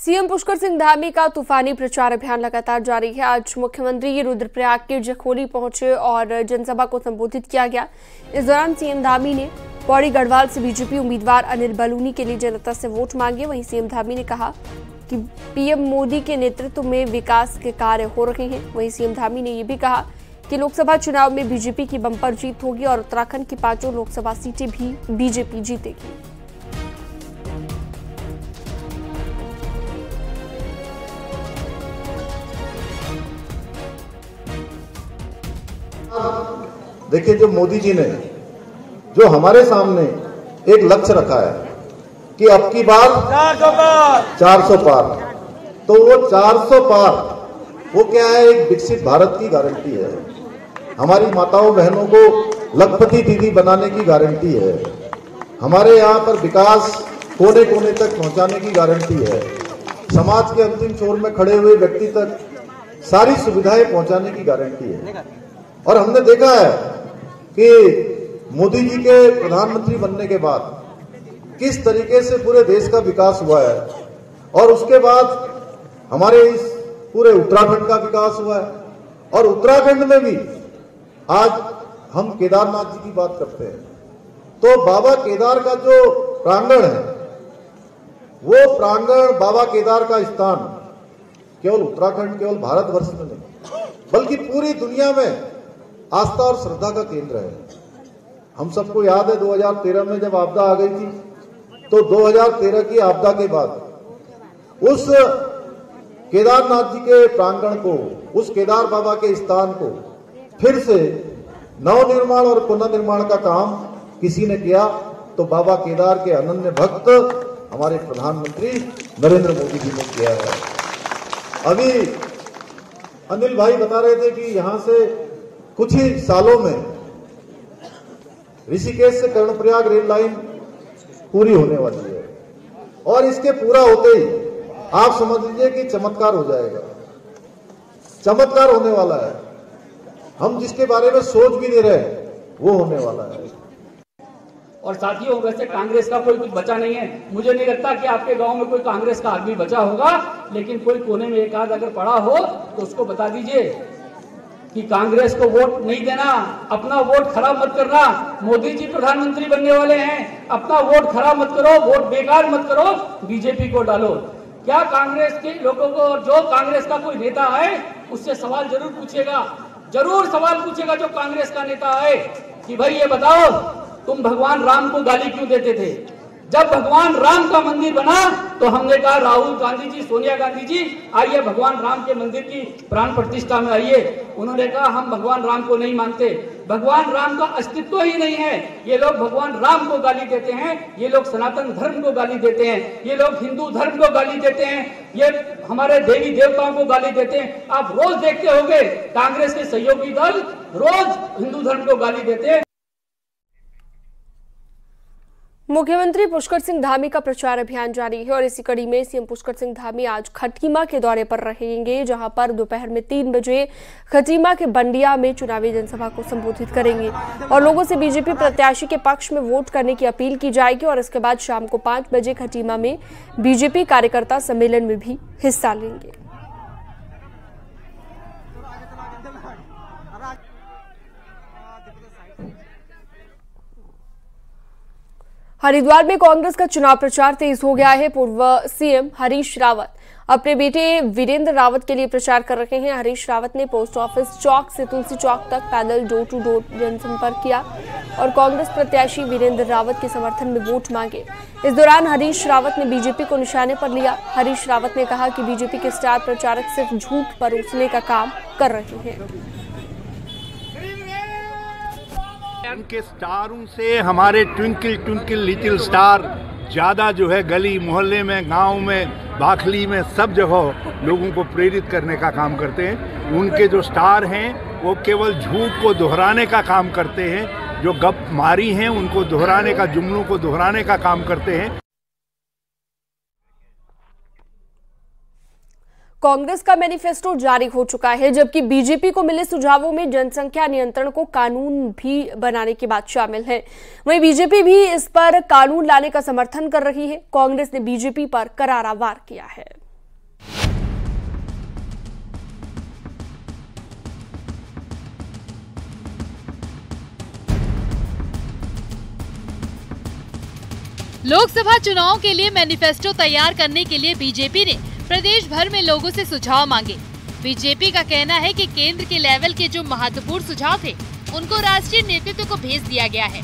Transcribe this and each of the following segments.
CM Pushkar Singh Dhami का तूफानी प्रचार अभियान लगातार जारी है। आज मुख्यमंत्री रुद्रप्रयाग के जखोली पहुंचे और जनसभा को संबोधित किया गया। इस दौरान सीएम धामी ने पौड़ी गढ़वाल से बीजेपी उम्मीदवार अनिल बलूनी के लिए जनता से वोट मांगे। वहीं सीएम धामी ने कहा कि पीएम मोदी के नेतृत्व में विकास के कार्य हो रहे हैं। वहीं सीएम धामी ने यह भी कहा कि लोकसभा चुनाव में बीजेपी की बंपर जीत होगी और उत्तराखंड की 5 लोकसभा सीटें भी बीजेपी जीतेगी। देखिए, जो मोदी जी ने जो हमारे सामने एक लक्ष्य रखा है कि अब की बार 400 पार, तो वो 400 पार वो क्या है, एक विकसित भारत की गारंटी है। हमारी माताओं बहनों को लखपति दीदी बनाने की गारंटी है। हमारे यहाँ पर विकास कोने कोने तक पहुंचाने की गारंटी है। समाज के अंतिम छोर में खड़े हुए व्यक्ति तक सारी सुविधाएं पहुंचाने की गारंटी है। और हमने देखा है कि मोदी जी के प्रधानमंत्री बनने के बाद किस तरीके से पूरे देश का विकास हुआ है, और उसके बाद हमारे इस पूरे उत्तराखंड का विकास हुआ है। और उत्तराखंड में भी आज हम केदारनाथ जी की बात करते हैं, तो बाबा केदार का जो प्रांगण है, वो प्रांगण बाबा केदार का स्थान केवल उत्तराखंड, केवल भारतवर्ष में नहीं बल्कि पूरी दुनिया में आस्था और श्रद्धा का केंद्र है। हम सबको याद है 2013 में जब आपदा आ गई थी, तो 2013 की आपदा के बाद उस केदारनाथ जी के प्रांगण को, उस केदार बाबा के स्थान को फिर से नवनिर्माण और पुनर्निर्माण का काम किसी ने किया, तो बाबा केदार के अनन्य भक्त हमारे प्रधानमंत्री नरेंद्र मोदी जी ने किया है। अभी अनिल भाई बता रहे थे कि यहां से कुछ ही सालों में ऋषिकेश से कर्णप्रयाग रेल लाइन पूरी होने वाली है, और इसके पूरा होते ही आप समझ लीजिए कि चमत्कार हो जाएगा। चमत्कार होने वाला है। हम जिसके बारे में सोच भी नहीं रहे वो होने वाला है। और साथियों, वैसे कांग्रेस का कोई कुछ बचा नहीं है। मुझे नहीं लगता कि आपके गांव में कोई कांग्रेस का आदमी बचा होगा, लेकिन कोई कोने में एक आध अगर पड़ा हो तो उसको बता दीजिए कि कांग्रेस को वोट नहीं देना, अपना वोट खराब मत करना। मोदी जी प्रधानमंत्री बनने वाले हैं, अपना वोट खराब मत करो, वोट बेकार मत करो, बीजेपी को डालो। क्या कांग्रेस के लोगों को, जो कांग्रेस का कोई नेता है उससे सवाल जरूर पूछेगा, जरूर सवाल पूछेगा जो कांग्रेस का नेता है कि भाई ये बताओ, तुम भगवान राम को गाली क्यों देते थे? जब भगवान राम का मंदिर बना तो हमने कहा राहुल गांधी जी, सोनिया गांधी जी, आइए भगवान राम के मंदिर की प्राण प्रतिष्ठा में आइए। उन्होंने कहा हम भगवान राम को नहीं मानते, भगवान राम का अस्तित्व ही नहीं है। ये लोग भगवान राम को गाली देते हैं, ये लोग सनातन धर्म को गाली देते हैं, ये लोग हिंदू धर्म को गाली देते हैं, ये हमारे देवी देवताओं को गाली देते हैं। आप रोज देखते होंगे कांग्रेस के सहयोगी दल रोज हिंदू धर्म को गाली देते हैं। मुख्यमंत्री पुष्कर सिंह धामी का प्रचार अभियान जारी है और इसी कड़ी में सीएम पुष्कर सिंह धामी आज खटीमा के दौरे पर रहेंगे, जहां पर दोपहर में 3 बजे खटीमा के बंडिया में चुनावी जनसभा को संबोधित करेंगे और लोगों से बीजेपी प्रत्याशी के पक्ष में वोट करने की अपील की जाएगी। और इसके बाद शाम को 5 बजे खटीमा में बीजेपी कार्यकर्ता सम्मेलन में भी हिस्सा लेंगे। हरिद्वार में कांग्रेस का चुनाव प्रचार तेज हो गया है। पूर्व सीएम हरीश रावत अपने बेटे वीरेंद्र रावत के लिए प्रचार कर रहे हैं। हरीश रावत ने पोस्ट ऑफिस चौक से तुलसी चौक तक पैदल डोर टू डोर जनसंपर्क किया और कांग्रेस प्रत्याशी वीरेंद्र रावत के समर्थन में वोट मांगे। इस दौरान हरीश रावत ने बीजेपी को निशाने पर लिया। हरीश रावत ने कहा कि बीजेपी के स्टार प्रचारक सिर्फ झूठ परोसने का काम कर रहे हैं। उनके स्टारों से हमारे ट्विंकल ट्विंकल लिटिल स्टार ज़्यादा जो है गली मोहल्ले में, गांव में, बाखली में, सब जगह लोगों को प्रेरित करने का काम करते हैं। उनके जो स्टार हैं वो केवल झूठ को दोहराने का काम करते हैं, जो गप मारी हैं उनको दोहराने का, जुमलों को दोहराने का काम करते हैं। कांग्रेस का मैनिफेस्टो जारी हो चुका है, जबकि बीजेपी को मिले सुझावों में जनसंख्या नियंत्रण को कानून भी बनाने की बात शामिल है। वहीं बीजेपी भी इस पर कानून लाने का समर्थन कर रही है। कांग्रेस ने बीजेपी पर करारा वार किया है। लोकसभा चुनाव के लिए मैनिफेस्टो तैयार करने के लिए बीजेपी ने प्रदेश भर में लोगों से सुझाव मांगे। बीजेपी का कहना है कि केंद्र के लेवल के जो महत्वपूर्ण सुझाव थे उनको राष्ट्रीय नेतृत्व को भेज दिया गया है।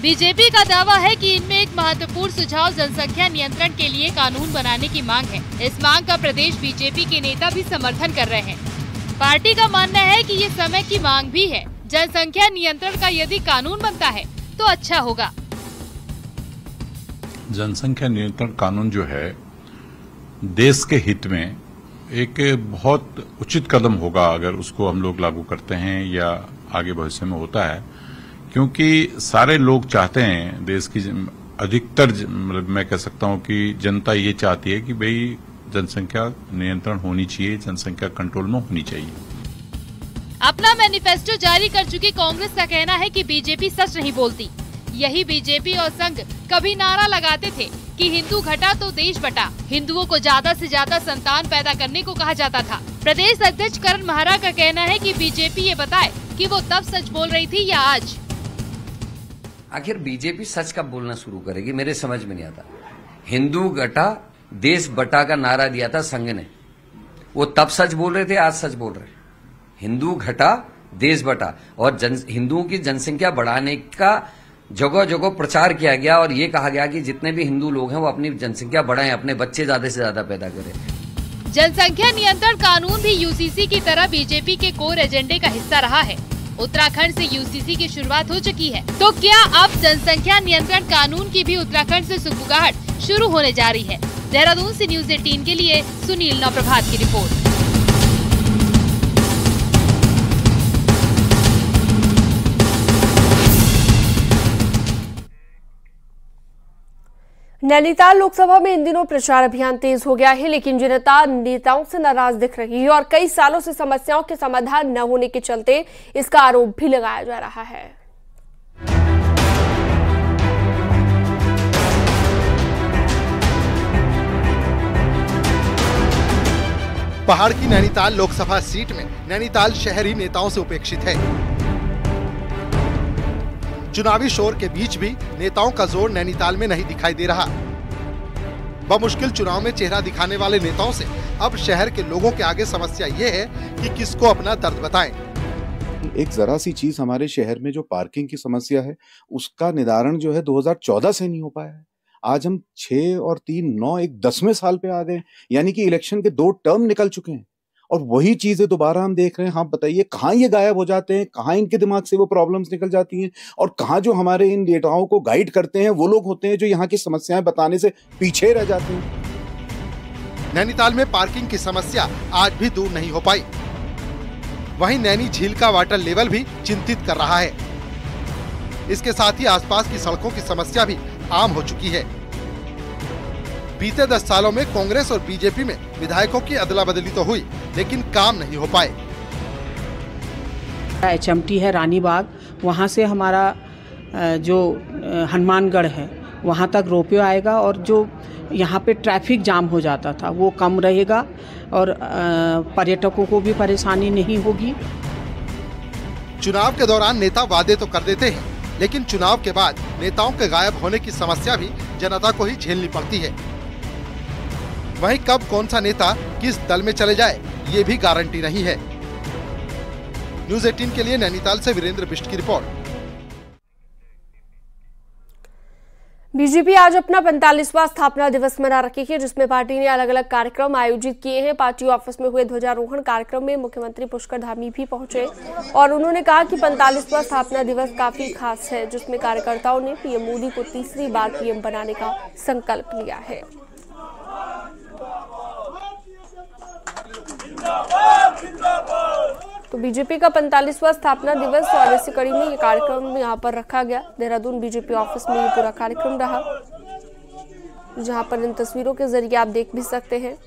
बीजेपी का दावा है कि इनमें एक महत्वपूर्ण सुझाव जनसंख्या नियंत्रण के लिए कानून बनाने की मांग है। इस मांग का प्रदेश बीजेपी के नेता भी समर्थन कर रहे हैं। पार्टी का मानना है कि ये समय की मांग भी है। जनसंख्या नियंत्रण का यदि कानून बनता है तो अच्छा होगा। जनसंख्या नियंत्रण कानून जो है देश के हित में एक बहुत उचित कदम होगा अगर उसको हम लोग लागू करते हैं या आगे भविष्य में होता है, क्योंकि सारे लोग चाहते हैं, देश की अधिकतर मतलब मैं कह सकता हूं कि जनता ये चाहती है कि भाई जनसंख्या नियंत्रण होनी चाहिए, जनसंख्या कंट्रोल में होनी चाहिए। अपना मैनिफेस्टो जारी कर चुकी कांग्रेस का कहना है कि बीजेपी सच नहीं बोलती। यही बीजेपी और संघ कभी नारा लगाते थे कि हिंदू घटा तो देश बटा। हिंदुओं को ज्यादा से ज्यादा संतान पैदा करने को कहा जाता था। प्रदेश अध्यक्ष करण महरा का कहना है कि बीजेपी ये बताए कि वो तब सच बोल रही थी या आज। आखिर बीजेपी सच कब बोलना शुरू करेगी, मेरे समझ में नहीं आता। हिंदू घटा देश बटा का नारा दिया था संघ ने, वो तब सच बोल रहे थे, आज सच बोल रहे। हिंदू घटा देश बटा और हिंदुओं की जनसंख्या बढ़ाने का जगह जगह प्रचार किया गया और ये कहा गया कि जितने भी हिंदू लोग हैं वो अपनी जनसंख्या बढ़ाएं, अपने बच्चे ज्यादा से ज्यादा पैदा करें। जनसंख्या नियंत्रण कानून भी यूसीसी की तरह बीजेपी के कोर एजेंडे का हिस्सा रहा है। उत्तराखंड से यूसीसी की शुरुआत हो चुकी है, तो क्या अब जनसंख्या नियंत्रण कानून की भी उत्तराखंड से सुगबुगाहट शुरू होने जा रही है? देहरादून से न्यूज़ 18 के लिए सुनील नवप्रभात की रिपोर्ट। नैनीताल लोकसभा में इन दिनों प्रचार अभियान तेज हो गया है, लेकिन जनता नेताओं से नाराज दिख रही है और कई सालों से समस्याओं के समाधान न होने के चलते इसका आरोप भी लगाया जा रहा है। पहाड़ की नैनीताल लोकसभा सीट में नैनीताल शहरी नेताओं से उपेक्षित है। चुनावी शोर के बीच भी नेताओं का जोर नैनीताल में नहीं दिखाई दे रहा। बमुश्किल चुनाव में चेहरा दिखाने वाले नेताओं से अब शहर के लोगों के आगे समस्या ये है कि किसको अपना दर्द बताएं। एक जरा सी चीज हमारे शहर में जो पार्किंग की समस्या है उसका निदान जो है 2014 से नहीं हो पाया है। आज हम 6 और 3 9 एक 10वें साल पे आ गए, यानी कि इलेक्शन के 2 टर्म निकल चुके हैं और वही चीजें दोबारा हम देख रहे हैं। हाँ बताइए कहाँ ये गायब हो जाते हैं, कहाँ इनके दिमाग से वो प्रॉब्लम्स निकल जाती हैं और कहाँ जो हमारे इन नेताओं को गाइड करते हैं वो लोग होते हैं जो यहाँ की समस्याएं बताने से पीछे रह जाते हैं। नैनीताल में पार्किंग की समस्या आज भी दूर नहीं हो पाई। वहीं नैनी झील का वाटर लेवल भी चिंतित कर रहा है। इसके साथ ही आसपास की सड़कों की समस्या भी आम हो चुकी है। बीते 10 सालों में कांग्रेस और बीजेपी में विधायकों की अदला बदली तो हुई, लेकिन काम नहीं हो पाए। HMT है रानीबाग, वहाँ से हमारा जो हनुमानगढ़ है वहाँ तक रोपवे आएगा और जो यहाँ पे ट्रैफिक जाम हो जाता था वो कम रहेगा और पर्यटकों को भी परेशानी नहीं होगी। चुनाव के दौरान नेता वादे तो कर देते हैं, लेकिन चुनाव के बाद नेताओं के गायब होने की समस्या भी जनता को ही झेलनी पड़ती है। वहीं कब कौन सा नेता किस दल में चले जाए ये भी गारंटी नहीं है। न्यूज़ 18 के लिए नैनीताल से वीरेंद्र बिष्ट की रिपोर्ट। बीजेपी आज अपना 45वां स्थापना दिवस मना रही है, जिसमें पार्टी ने अलग अलग कार्यक्रम आयोजित किए हैं। पार्टी ऑफिस में हुए ध्वजारोहण कार्यक्रम में मुख्यमंत्री पुष्कर धामी भी पहुंचे और उन्होंने कहा कि 45वां स्थापना दिवस काफी खास है, जिसमें कार्यकर्ताओं ने पीएम मोदी को तीसरी बार पीएम बनाने का संकल्प लिया है। तो बीजेपी का 45वां स्थापना दिवस और इसी कड़ी में ये कार्यक्रम यहाँ पर रखा गया। देहरादून बीजेपी ऑफिस में ये पूरा कार्यक्रम रहा, जहाँ पर इन तस्वीरों के जरिए आप देख भी सकते हैं।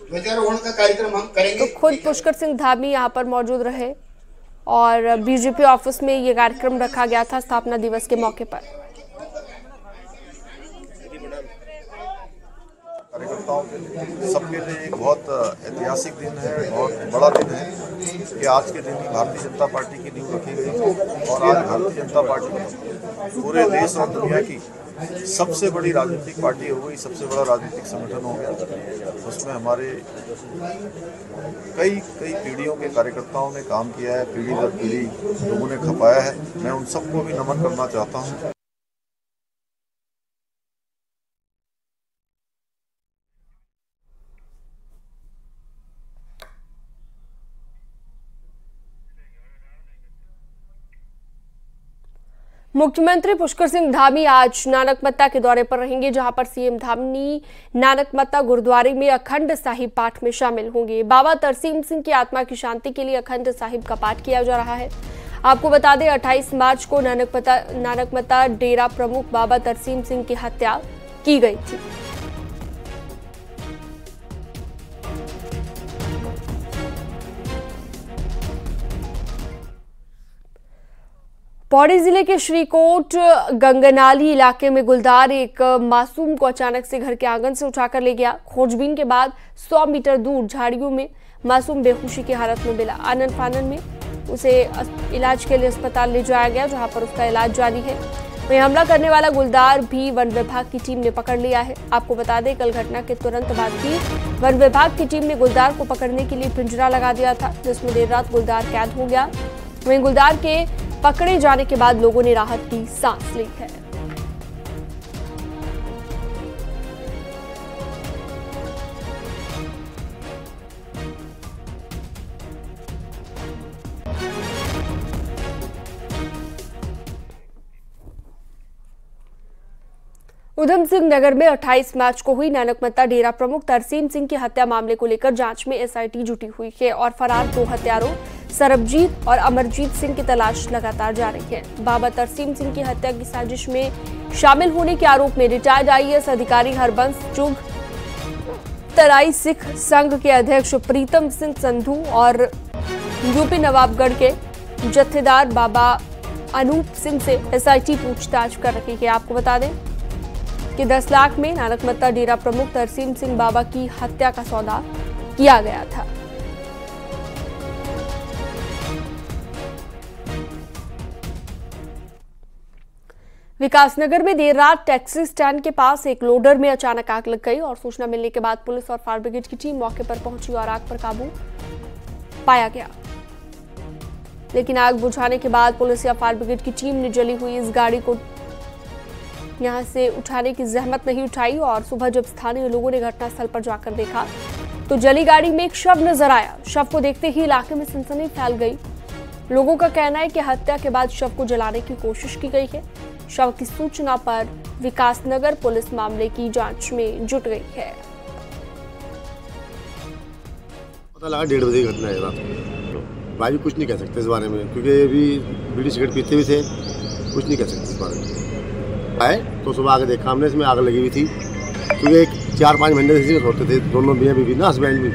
ध्वजारोहण का कार्यक्रम हम करेंगे। तो खुद पुष्कर सिंह धामी यहाँ पर मौजूद रहे और बीजेपी ऑफिस में ये कार्यक्रम रखा गया था स्थापना दिवस के मौके पर। कार्यकर्ताओं के लिए, सबके लिए एक बहुत ऐतिहासिक दिन है, बहुत बड़ा दिन है कि आज के दिन ही भारतीय जनता पार्टी की नींव रखी गई और आज भारतीय जनता पार्टी पूरे देश और दुनिया की सबसे बड़ी राजनीतिक पार्टी हो गई, सबसे बड़ा राजनीतिक संगठन हो गया। उसमें हमारे कई पीढ़ियों के कार्यकर्ताओं ने काम किया है, पीढ़ी दर पीढ़ी लोगों ने खपाया है। मैं उन सबको भी नमन करना चाहता हूँ। मुख्यमंत्री पुष्कर सिंह धामी आज नानकमत्ता के दौरे पर रहेंगे, जहां पर सीएम धामी नानकमत्ता गुरुद्वारे में अखंड साहिब पाठ में शामिल होंगे। बाबा तरसीम सिंह की आत्मा की शांति के लिए अखंड साहिब का पाठ किया जा रहा है। आपको बता दें 28 मार्च को नानकमत्ता डेरा प्रमुख बाबा तरसीम सिंह की हत्या की गई थी। पौड़ी जिले के श्रीकोट गंगनाली इलाके में गुलदार एक मासूम को अचानक से घर के आंगन से उठाकर ले गया। खोजबीन के बाद 100 मीटर दूर झाड़ियों में मासूम बेहोशी की हालत में मिला। आनन फानन में उसे इलाज के लिए अस्पताल ले जाया गया, जहां पर उसका इलाज जारी है। वहीं हमला करने वाला गुलदार भी वन विभाग की टीम ने पकड़ लिया है। आपको बता दें कल घटना के तुरंत बाद भी वन विभाग की टीम ने गुलदार को पकड़ने के लिए पिंजरा लगा दिया था, जिसमें देर रात गुलदार कैद हो गया। वहीं गुलदार के पकड़े जाने के बाद लोगों ने राहत की सांस ली है। उधम सिंह नगर में 28 मार्च को हुई नानकमत्ता डेरा प्रमुख तरसीम सिंह की हत्या मामले को लेकर जांच में एसआईटी जुटी हुई है और फरार 2 हत्यारों सरबजीत और अमरजीत सिंह की तलाश लगातार जारी है। बाबा तरसीम सिंह की हत्या की साजिश में शामिल होने के आरोप में रिटायर्ड आईएएस अधिकारी हरबंस चुग, तराई सिख संघ के अध्यक्ष प्रीतम सिंह संधू और यूपी नवाबगढ़ के जत्थेदार बाबा अनूप सिंह से एसआईटी पूछताछ कर रही है। आपको बता दें कि 10 लाख में नानकमत्ता डेरा प्रमुख तरसीम सिंह बाबा की हत्या का सौदा किया गया था। विकासनगर में देर रात टैक्सी स्टैंड के पास एक लोडर में अचानक आग लग गई और सूचना मिलने के बाद पुलिस और फायर ब्रिगेड की टीम मौके पर पहुंची और आग पर काबू पाया गया। लेकिन आग बुझाने के बाद पुलिस या फायर ब्रिगेड की टीम ने जली हुई इस गाड़ी को यहां से उठाने की जहमत नहीं उठाई और सुबह जब स्थानीय लोगों ने घटनास्थल पर जाकर देखा तो जली गाड़ी में एक शव नजर आया। शव को देखते ही इलाके में सनसनी फैल गई। लोगों का कहना है कि हत्या के बाद शव को जलाने की कोशिश की गई है। शव की सूचना पर विकासनगर पुलिस मामले की जांच में जुट गई है। पता लगा 1:30 बजे की घटना है रात। भाई कुछ नहीं कह सकते इस बारे में, क्योंकि अभी बीड़ी सिगरेट पीते भी थे, कुछ नहीं कह सकते इस बारे में। आए तो सुबह आके देखा हमने, इसमें आग लगी हुई थी, क्योंकि 4-5 महीने से होते थे दोनों मियाँ बीवी ना, हस्बैंड भी।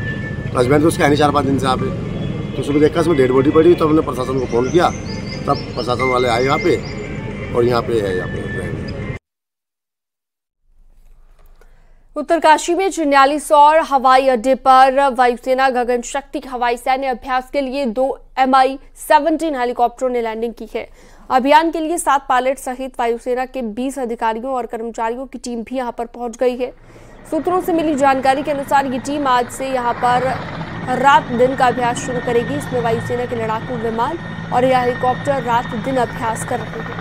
हस्बैंड तो उसके है नहीं 4-5 दिन से यहाँ पे। तो सुबह देखा इसमें डेड बॉडी पड़ी, तो हमने प्रशासन को फ़ोन किया, तब प्रशासन वाले आए यहाँ पे और यहाँ पे है। उत्तरकाशी में चिन्यालीसौर हवाई अड्डे पर वायुसेना गगन शक्ति हवाई सैन्य अभ्यास के लिए 2 Mi-17 हेलीकॉप्टरों ने लैंडिंग की है। अभियान के लिए 7 पायलट सहित वायुसेना के 20 अधिकारियों और कर्मचारियों की टीम भी यहां पर पहुंच गई है। सूत्रों से मिली जानकारी के अनुसार ये टीम आज से यहां पर रात दिन का अभ्यास शुरू करेगी। इसमें वायुसेना के लड़ाकू विमान और यह हेलीकॉप्टर रात दिन अभ्यास कर रहे हैं।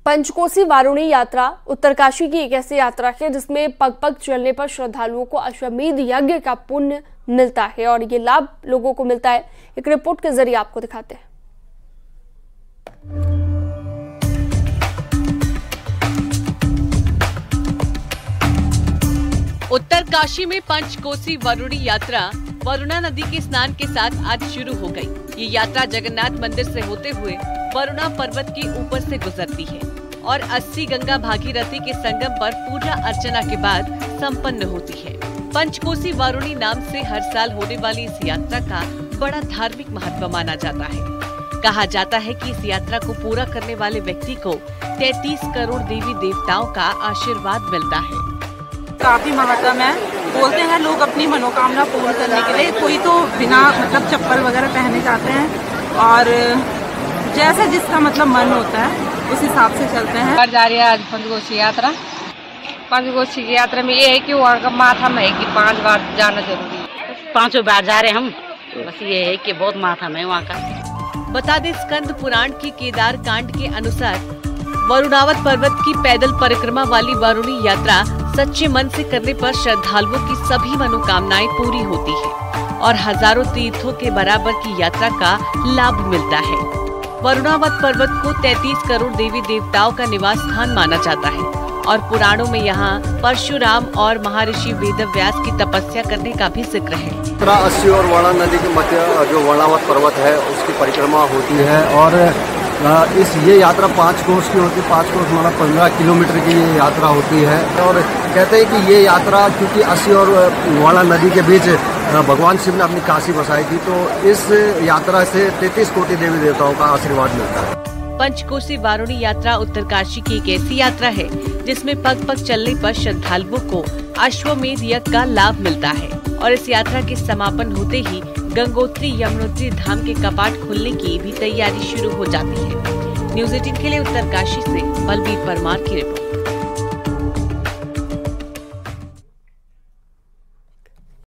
पंचकोसी वारुणी यात्रा उत्तरकाशी की एक ऐसी यात्रा है जिसमें पग पग चलने पर श्रद्धालुओं को अश्वमेध यज्ञ का पुण्य मिलता है और ये लाभ लोगों को मिलता है। एक रिपोर्ट के जरिए आपको दिखाते हैं। उत्तरकाशी में पंचकोसी वरुणी यात्रा वरुणा नदी के स्नान के साथ आज शुरू हो गई। ये यात्रा जगन्नाथ मंदिर से होते हुए वरुणा पर्वत के ऊपर से गुजरती है और 80 गंगा भागीरथी के संगम पर पूजा अर्चना के बाद संपन्न होती है। पंचकोसी वारुणी नाम से हर साल होने वाली इस यात्रा का बड़ा धार्मिक महत्व माना जाता है। कहा जाता है कि इस यात्रा को पूरा करने वाले व्यक्ति को 33 करोड़ देवी देवताओं का आशीर्वाद मिलता है। काफी महत्व है। बोलते हैं लोग अपनी मनोकामना पूर्ण करने के लिए, कोई तो बिना मतलब चप्पल वगैरह पहने जाते हैं और जैसा जिसका मतलब मन होता है उस हिसाब से चलते हैं। जा रही है आज पंचकोसी यात्रा। पंचकोसी की यात्रा में ये है कि वहाँ का माथा में है कि 5 बार जाना जरूरी है। 5 बार जा रहे हम, बस ये है कि बहुत माथा में वहाँ का। बता दें, स्कंद पुराण के केदार कांड के अनुसार वरुणावत पर्वत की पैदल परिक्रमा वाली वारुणी यात्रा सच्चे मन से करने पर श्रद्धालुओं की सभी मनोकामनाएं पूरी होती है और हजारों तीर्थों के बराबर की यात्रा का लाभ मिलता है। वरुणावत पर्वत को 33 करोड़ देवी देवताओं का निवास स्थान माना जाता है और पुराणों में यहाँ परशुराम और महर्षि वेदव्यास की तपस्या करने का भी जिक्र है। 80 और वरुणा नदी के मध्य जो वरुणावत पर्वत है उसकी परिक्रमा होती है और ये यात्रा 5 कोस की होती है। 5 कोस मतलब 15 किलोमीटर की ये यात्रा होती है और कहते हैं कि ये यात्रा क्योंकि 80 और वरुणा नदी के बीच भगवान शिव ने अपनी काशी बसाई थी, तो इस यात्रा से 33 कोटि देवी देवताओं का आशीर्वाद मिलता है। पंचकोसी वारुणी यात्रा उत्तरकाशी की एक ऐसी यात्रा है जिसमें पग पग चलने पर श्रद्धालुओं को अश्वमेध यज्ञ का लाभ मिलता है और इस यात्रा के समापन होते ही गंगोत्री यमुनोत्री धाम के कपाट खुलने की भी तैयारी शुरू हो जाती है। न्यूज़ 18 के लिए उत्तरकाशी से बलबीर परमार की रिपोर्ट।